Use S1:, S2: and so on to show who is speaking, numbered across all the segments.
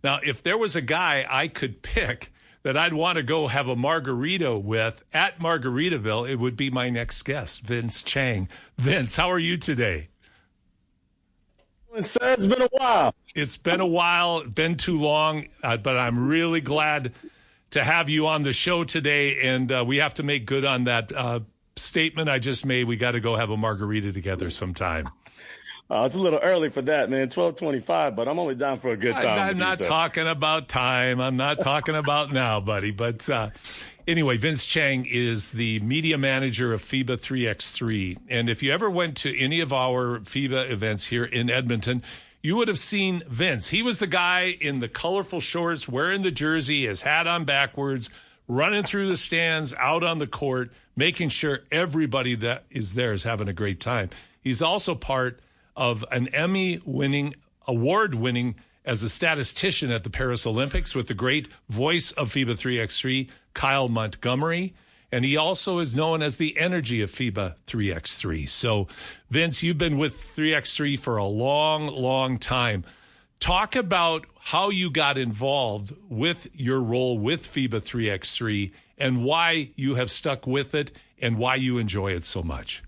S1: Now, if there was a guy I could pick that I'd want to go have a margarita with at Margaritaville, it would be my next guest, Vince Chang. Vince, how are you today?
S2: Sir, it's been a while.
S1: It's been a while, been too long, but I'm really glad to have you on the show today, and we have to make good on that statement I just made. We got to go have a margarita together sometime.
S2: It's a little early for that, man. 12:25, but I'm always down for a good time.
S1: I'm not talking about time. I'm not talking about now, buddy. But anyway, Vince Chang is the media manager of FIBA 3x3. And if you ever went to any of our FIBA events here in Edmonton, you would have seen Vince. He was the guy in the colorful shorts, wearing the jersey, his hat on backwards, running through the stands, out on the court, making sure everybody that is there is having a great time. He's also part of an Emmy-winning, award-winning as a statistician at the Paris Olympics with the great voice of FIBA 3x3, Kyle Montgomery. And he also is known as the energy of FIBA 3x3. So, Vince, you've been with 3x3 for a long, long time. Talk about how you got involved with your role with FIBA 3x3 and why you have stuck with it and why you enjoy it so much.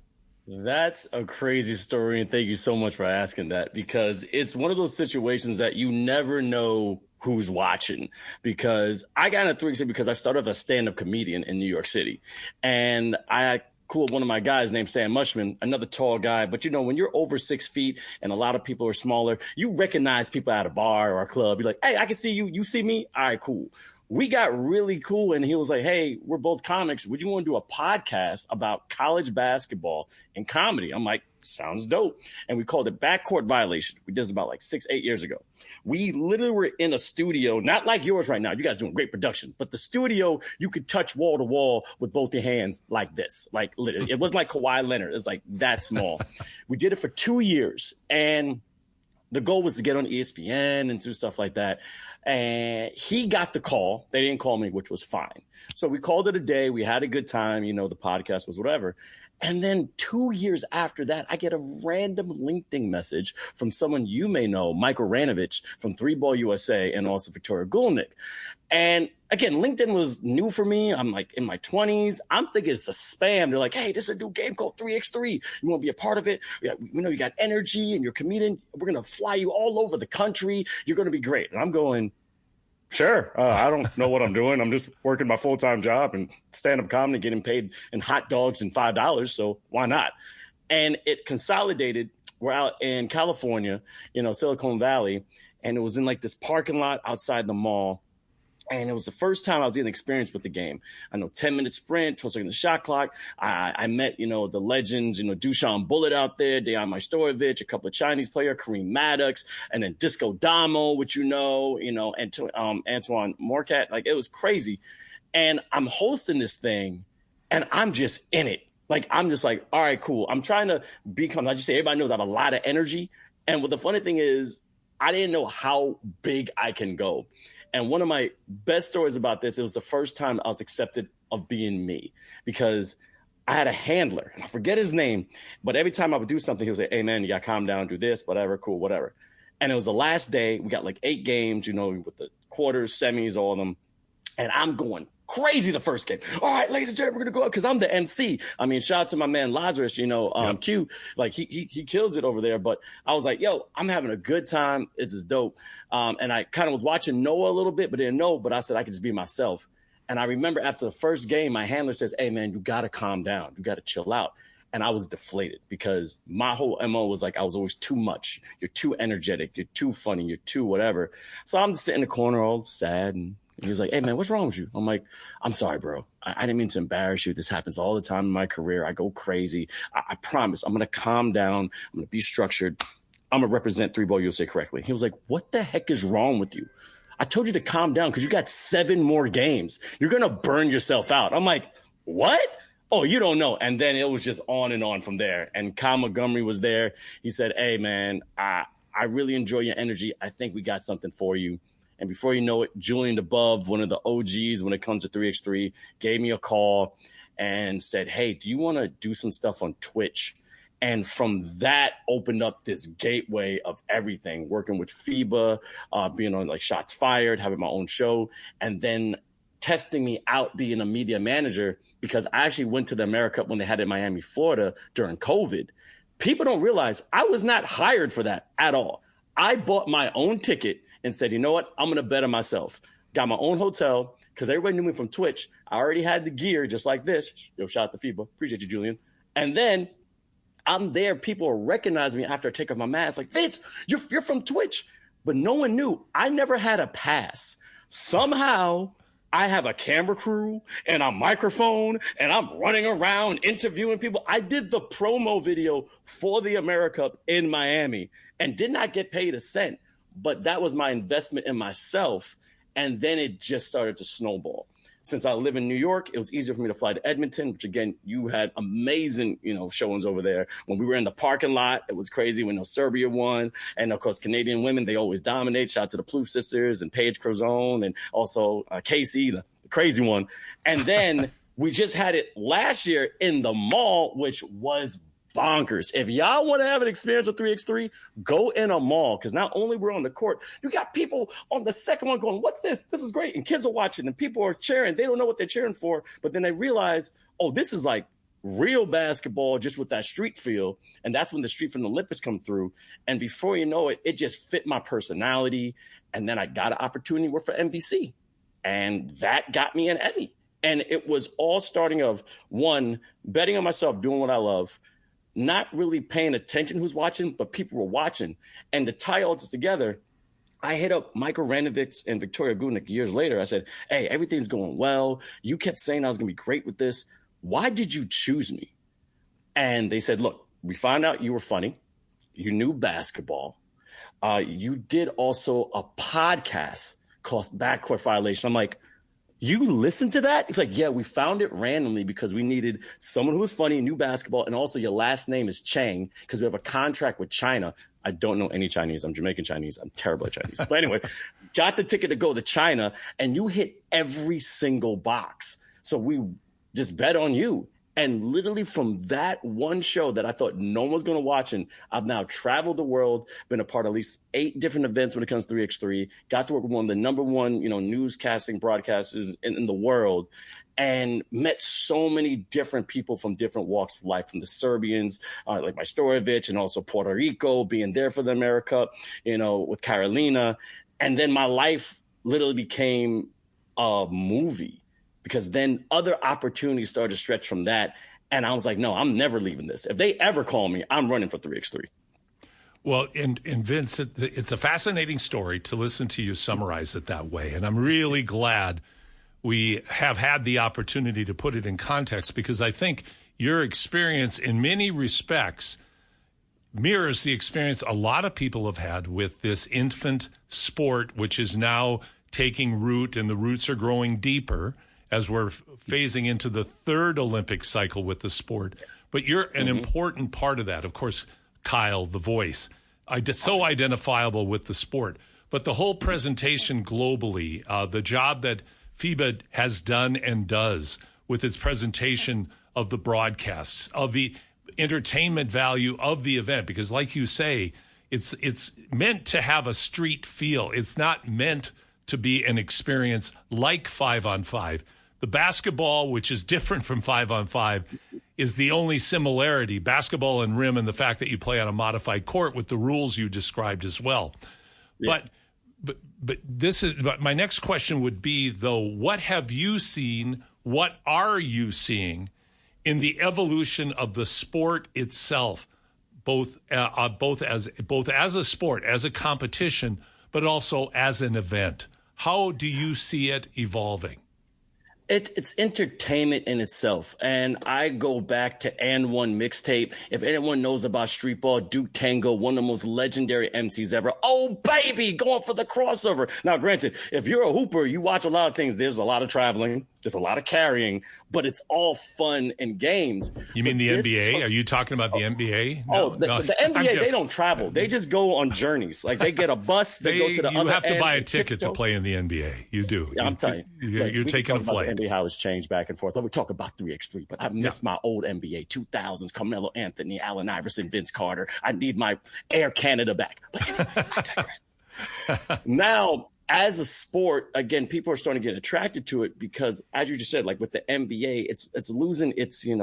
S2: That's a crazy story, and thank you so much for asking that, because it's one of those situations that you never know who's watching. Because I got into 3x3 because I started as a stand-up comedian in New York City, and I cool one of my guys named Sam Mushman, another tall guy. But, you know, when you're over 6 feet and a lot of people are smaller, you recognize people at a bar or a club. You're like, hey, I can see you. You see me? All right, cool. We got really cool, and he was like, hey, we're both comics. Would you want to do a podcast about college basketball and comedy? I'm like, sounds dope. And we called it Backcourt Violation. We did this about like 6-8 years ago. We literally were in a studio, not like yours right now. You guys doing great production. But the studio, you could touch wall to wall with both your hands like this. Like literally. It wasn't like Kawhi Leonard. It's like that small. We did it for 2 years. And the goal was to get on ESPN and do stuff like that. And he got the call. They didn't call me, which was fine. So we called it a day. We had a good time. You know, the podcast was whatever. And then 2 years after that, I get a random LinkedIn message from someone you may know, Michael Ranovich from 3Ball USA and also Victoria Gulnick. And again, LinkedIn was new for me. I'm like in my 20s. I'm thinking it's a spam. They're like, hey, this is a new game called 3x3. You want to be a part of it? Yeah, we know you got energy and you're a comedian. We're going to fly you all over the country. You're going to be great. And I'm going, sure. I don't know what I'm doing. I'm just working my full-time job and stand-up comedy, getting paid in hot dogs and $5. So why not? And it consolidated. We're out in California, you know, Silicon Valley. And it was in like this parking lot outside the mall. And it was the first time I was getting experience with the game. I know 10-minute sprint, 12 seconds shot clock. I met, you know, the legends, you know, Dushan Bullet out there, Dejan Majstorovic, a couple of Chinese players, Kareem Maddox, and then Disco Damo, which you know, and Antoine Morcat. Like, it was crazy. And I'm hosting this thing, and I'm just in it. Like, I'm just like, all right, cool. I'm trying to become, I just say, everybody knows I have a lot of energy. And what the funny thing is, I didn't know how big I can go. And one of my best stories about this, it was the first time I was accepted of being me, because I had a handler, and I forget his name, but every time I would do something, he would say, hey, man, you got to calm down, do this, whatever, cool, whatever. And it was the last day. We got like 8 games, you know, with the quarters, semis, all of them. And I'm going crazy the first game. All right, ladies and gentlemen, we're going to go up because I'm the MC. I mean, shout out to my man Lazarus, you know, yep. Q, like he kills it over there. But I was like, yo, I'm having a good time. It's just dope. And I kind of was watching Noah a little bit, but didn't know. But I said I could just be myself. And I remember after the first game, my handler says, hey, man, you got to calm down. You got to chill out. And I was deflated because my whole MO was like I was always too much. You're too energetic. You're too funny. You're too whatever. So I'm just sitting in the corner all sad. And he was like, hey, man, what's wrong with you? I'm like, I'm sorry, bro. I didn't mean to embarrass you. This happens all the time in my career. I go crazy. I promise I'm going to calm down. I'm going to be structured. I'm going to represent 3Ball USA correctly. He was like, what the heck is wrong with you? I told you to calm down because you got 7 more games. You're going to burn yourself out. I'm like, what? Oh, you don't know. And then it was just on and on from there. And Kyle Montgomery was there. He said, hey, man, I really enjoy your energy. I think we got something for you. And before you know it, Julian DeBove, one of the OGs when it comes to 3x3, gave me a call and said, hey, do you want to do some stuff on Twitch? And from that opened up this gateway of everything, working with FIBA, being on like Shots Fired, having my own show, and then testing me out being a media manager, because I actually went to the AmeriCup when they had it in Miami, Florida during COVID. People don't realize I was not hired for that at all. I bought my own ticket and said, you know what? I'm going to bet on myself. Got my own hotel because everybody knew me from Twitch. I already had the gear just like this. Yo, shout out to FIBA. Appreciate you, Julian. And then I'm there. People are recognizing me after I take off my mask. Like, Vince, you're from Twitch. But no one knew. I never had a pass. Somehow I have a camera crew and a microphone and I'm running around interviewing people. I did the promo video for the AmeriCup in Miami and did not get paid a cent. But that was my investment in myself. And then it just started to snowball. Since I live in New York, it was easier for me to fly to Edmonton, which again, you had amazing, showings over there. When we were in the parking lot, it was crazy when Serbia won. And of course, Canadian women, they always dominate. Shout out to the Plouffe sisters and Paige Crozone and also Casey, the crazy one. And then we just had it last year in the mall, which was bonkers. If y'all want to have an experience with 3x3, go in a mall, because not only we're on the court, you got people on the second one going, what's this? This is great. And kids are watching and people are cheering. They don't know what they're cheering for, but then they realize, oh, this is like real basketball just with that street feel. And that's when the street from the Olympics come through. And before you know it, it just fit my personality. And then I got an opportunity to work for NBC. And that got me an Emmy. And it was all starting of, one, betting on myself, doing what I love, not really paying attention who's watching, but people were watching. And to tie all this together, I hit up Michael Ranovich and Victoria Gudnik years later. I said, hey, everything's going well. You kept saying I was going to be great with this. Why did you choose me? And they said, look, we found out you were funny. You knew basketball. You did also a podcast called Backcourt Violation. I'm like, you listen to that? It's like, yeah, we found it randomly because we needed someone who was funny, knew basketball, and also your last name is Chang because we have a contract with China. I don't know any Chinese. I'm Jamaican Chinese. I'm terrible at Chinese. But anyway, got the ticket to go to China, and you hit every single box. So we just bet on you. And literally from that one show that I thought no one was going to watch, and I've now traveled the world, been a part of at least 8 different events when it comes to 3x3, got to work with one of the number one, newscasting broadcasters in the world, and met so many different people from different walks of life, from the Serbians, like my Storovic, and also Puerto Rico, being there for the AmeriCup, with Carolina. And then my life literally became a movie, because then other opportunities started to stretch from that. And I was like, no, I'm never leaving this. If they ever call me, I'm running for 3x3.
S1: Well, and Vince, it's a fascinating story to listen to you summarize it that way. And I'm really glad we have had the opportunity to put it in context, because I think your experience in many respects mirrors the experience a lot of people have had with this infant sport, which is now taking root, and the roots are growing deeper as we're phasing into the third Olympic cycle with the sport. But you're an important part of that. Of course, Kyle, the voice, so identifiable with the sport. But the whole presentation globally, the job that FIBA has done and does with its presentation of the broadcasts, of the entertainment value of the event, because like you say, it's meant to have a street feel. It's not meant to be an experience like 5-on-5. The basketball, which is different from 5-on-5, is the only similarity. Basketball and rim, and the fact that you play on a modified court with the rules you described as well. Yeah. But my next question would be, though, what have you seen? What are you seeing in the evolution of the sport itself, both as a sport, as a competition, but also as an event? How do you see it evolving?
S2: It's entertainment in itself. And I go back to And One mixtape. If anyone knows about street ball, Duke Tango, one of the most legendary MCs ever. Oh, baby, going for the crossover. Now, granted, if you're a hooper, you watch a lot of things. There's a lot of traveling. There's a lot of carrying, but it's all fun and games.
S1: You mean the NBA? Are you talking about the NBA?
S2: No, the NBA, they don't travel. They just go on journeys. Like they get a bus, they go to the other end.
S1: You have to buy a ticket to play in the NBA. You do.
S2: Yeah, I'm telling you.
S1: You're taking a flight.
S2: NBA, how it's changed back and forth. But we talk about 3x3, but I've missed my old NBA, 2000s, Carmelo Anthony, Allen Iverson, Vince Carter. I need my Air Canada back. But anyway, I digress. Now, as a sport, again, people are starting to get attracted to it because, as you just said, like with the NBA, it's losing its, je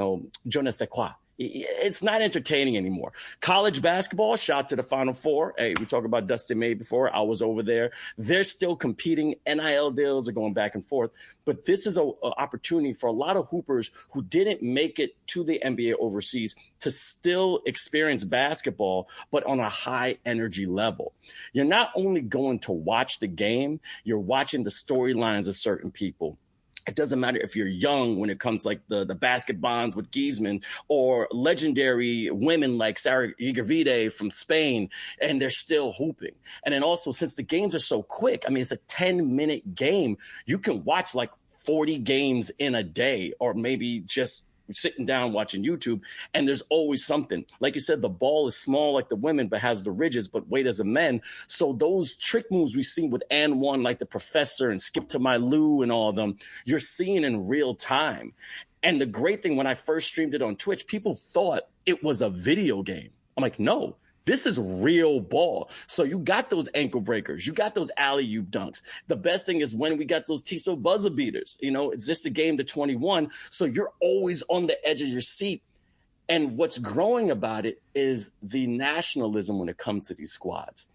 S2: ne sais quoi. It's not entertaining anymore. College basketball shot to the Final Four. Hey, we talked about Dustin May before. I was over there. They're still competing. NIL deals are going back and forth. But this is an opportunity for a lot of hoopers who didn't make it to the NBA overseas to still experience basketball, but on a high energy level. You're not only going to watch the game, you're watching the storylines of certain people. It doesn't matter if you're young when it comes like the basket bonds with Giesman or legendary women like Sarah Igavide from Spain, and they're still hooping. And then also, since the games are so quick, I mean, it's a 10-minute game. You can watch like 40 games in a day, or maybe just sitting down watching YouTube, and there's always something. Like you said, the ball is small like the women, but has the ridges, but weight as a men. So those trick moves we've seen with and one, like the professor and skip to my Lou and all of them, you're seeing in real time. And the great thing, when I first streamed it on Twitch, people thought it was a video game. I'm like, no. This is real ball. So you got those ankle breakers. You got those alley-oop dunks. The best thing is when we got those Tissot buzzer beaters. It's just a game to 21. So you're always on the edge of your seat. And what's growing about it is the nationalism when it comes to these squads.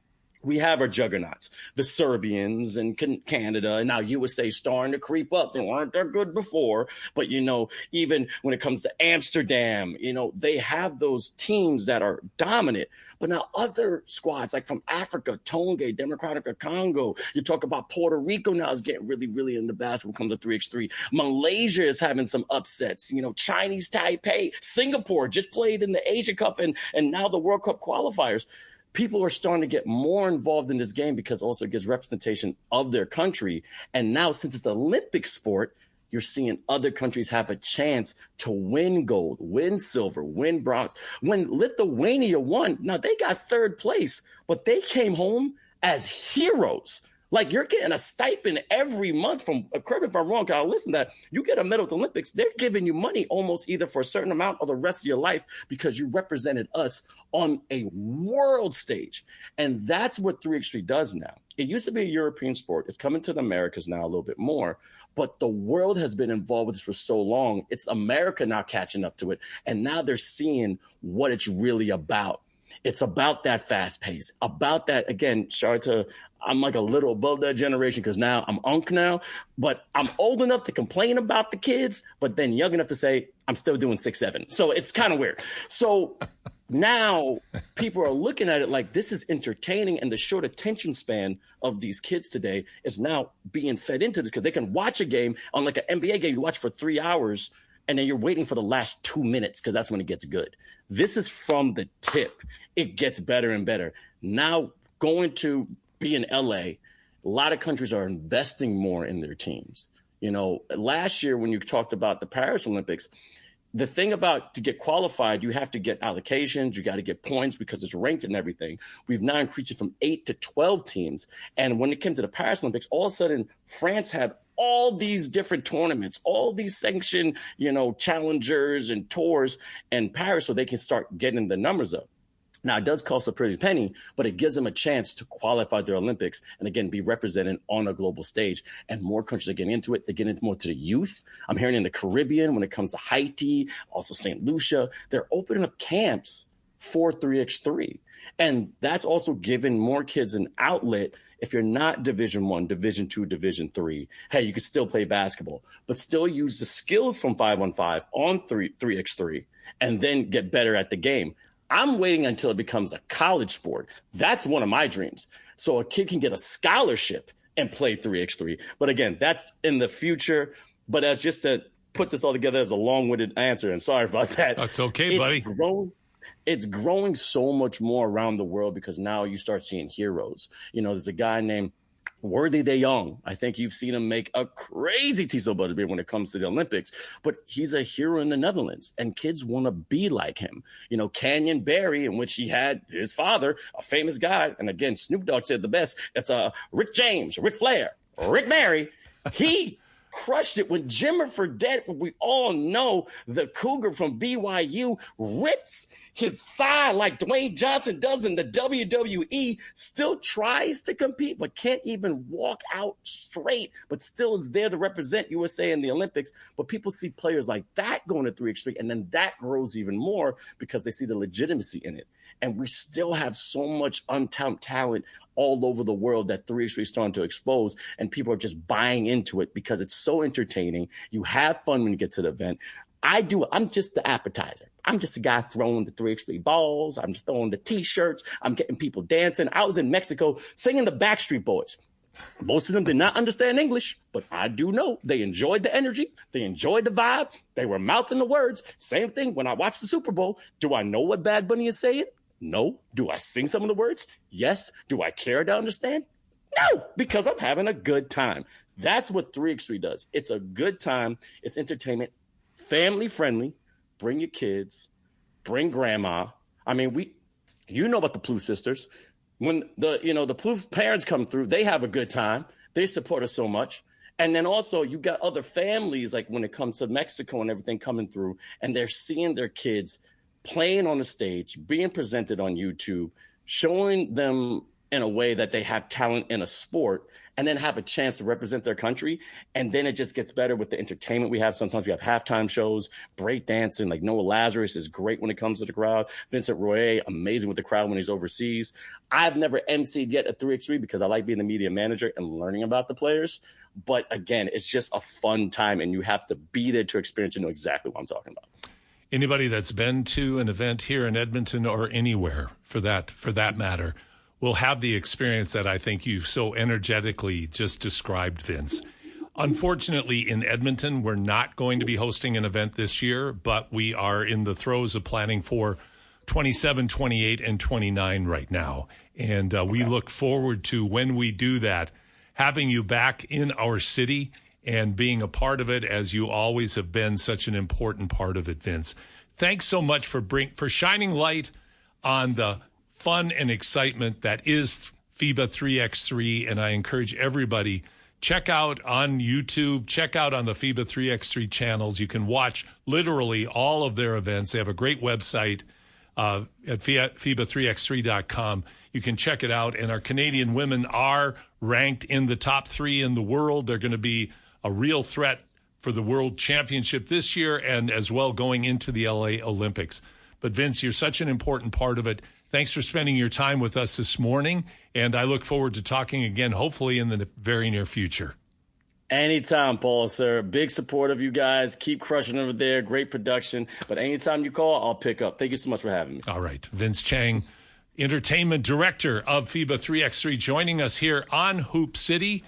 S2: We have our juggernauts, the Serbians and Canada, and now USA starting to creep up. They weren't that good before, but, even when it comes to Amsterdam, they have those teams that are dominant. But now other squads, like from Africa, Tonga, Democratic Congo, you talk about Puerto Rico now is getting really, really into basketball when it comes to 3x3. Malaysia is having some upsets, Chinese Taipei, Singapore just played in the Asia Cup and now the World Cup qualifiers. People are starting to get more involved in this game because also it gives representation of their country. And now, since it's an Olympic sport, you're seeing other countries have a chance to win gold, win silver, win bronze. When Lithuania won, now they got third place, but they came home as heroes. Like, you're getting a stipend every month from, correct me if I'm wrong, Kyle, listen to that. You get a medal at the Olympics, they're giving you money almost either for a certain amount or the rest of your life because you represented us on a world stage. And that's what 3x3 does now. It used to be a European sport. It's coming to the Americas now a little bit more. But the world has been involved with this for so long. It's America now catching up to it. And now they're seeing what it's really about. It's about that fast pace, about that, again, I'm like a little above that generation because now I'm unk now, but I'm old enough to complain about the kids, but then young enough to say I'm still doing 6'7". So it's kind of weird. So now people are looking at it like this is entertaining, and the short attention span of these kids today is now being fed into this because they can watch a game on like an NBA game you watch for 3 hours, and then you're waiting for the last 2 minutes because that's when it gets good. This is from the tip. It gets better and better. Now going to be in LA, a lot of countries are investing more in their teams. Last year when you talked about the Paris Olympics, the thing about to get qualified, you have to get allocations, you got to get points because it's ranked and everything. We've now increased it from 8 to 12 teams. And when it came to the Paris Olympics, all of a sudden France had all these different tournaments, all these sanctioned, challengers and tours in Paris so they can start getting the numbers up. Now, it does cost a pretty penny, but it gives them a chance to qualify their Olympics and, again, be represented on a global stage. And more countries are getting into it. They're getting more to the youth. I'm hearing in the Caribbean when it comes to Haiti, also St. Lucia, they're opening up camps for 3x3. And that's also giving more kids an outlet. If you're not Division I, Division II, Division III, hey, you can still play basketball, but still use the skills from 5-on-5 on 3x3 and then get better at the game. I'm waiting until it becomes a college sport. That's one of my dreams. So a kid can get a scholarship and play 3x3. But again, that's in the future. But as just to put this all together as a long-winded answer, and sorry about that.
S1: That's okay, buddy.
S2: It's growing so much more around the world because now you start seeing heroes. There's a guy named Worthy De Jong. I think you've seen him make a crazy Tiso Butterbeer when it comes to the Olympics, but he's a hero in the Netherlands, and kids want to be like him. You know, Canyon Barry, in which he had his father, a famous guy, and again, Snoop Dogg said the best. It's Rick James, Ric Flair, Rick Barry. He crushed it when Jimmer Fredette, we all know, the Cougar from BYU, rips his thigh like Dwayne Johnson does in the WWE, still tries to compete, but can't even walk out straight, but still is there to represent USA in the Olympics. But people see players like that going to 3x3, and then that grows even more because they see the legitimacy in it. And we still have so much untapped talent all over the world that 3x3 is starting to expose, and people are just buying into it because it's so entertaining. You have fun when you get to the event. I'm just the appetizer. I'm just a guy throwing the 3x3 balls. I'm just throwing the T-shirts. I'm getting people dancing. I was in Mexico singing the Backstreet Boys. Most of them did not understand English, but I do know they enjoyed the energy. They enjoyed the vibe. They were mouthing the words. Same thing when I watched the Super Bowl. Do I know what Bad Bunny is saying? No. Do I sing some of the words? Yes. Do I care to understand? No, because I'm having a good time. That's what 3x3 does. It's a good time. It's entertainment. Family friendly. Bring your kids. Bring grandma. I mean, you know about the Plouffe sisters. When the Plouffe parents come through, they have a good time. They support us so much. And then also you got other families, like when it comes to Mexico and everything coming through, and they're seeing their kids playing on the stage, being presented on YouTube, showing them in a way that they have talent in a sport, and then have a chance to represent their country. And then it just gets better with the entertainment we have. Sometimes we have halftime shows, break dancing, like Noah Lazarus is great when it comes to the crowd. Vincent Royer, amazing with the crowd when he's overseas. I've never emceed yet at 3x3 because I like being the media manager and learning about the players. But again, it's just a fun time, and you have to be there to experience and know exactly what I'm talking about.
S1: Anybody that's been to an event here in Edmonton or anywhere for that matter will have the experience that I think you so energetically just described, Vince. Unfortunately, in Edmonton, we're not going to be hosting an event this year, but we are in the throes of planning for 27, 28, and 29 right now. And we look forward to, when we do that, having you back in our city and being a part of it, as you always have been such an important part of it, Vince. Thanks so much for shining light on the fun and excitement that is FIBA 3x3, and I encourage everybody, check out on YouTube, check out on the FIBA 3x3 channels. You can watch literally all of their events. They have a great website at FIBA3x3.com. You can check it out, and our Canadian women are ranked in the top 3 in the world. They're going to be a real threat for the World Championship this year and as well going into the LA Olympics. But Vince, you're such an important part of it. Thanks for spending your time with us this morning, and I look forward to talking again, hopefully in the very near future.
S2: Anytime, Paul, sir. Big support of you guys. Keep crushing over there. Great production. But anytime you call, I'll pick up. Thank you so much for having me.
S1: All right. Vince Chang, Entertainment Director of FIBA 3x3, joining us here on Hoop City.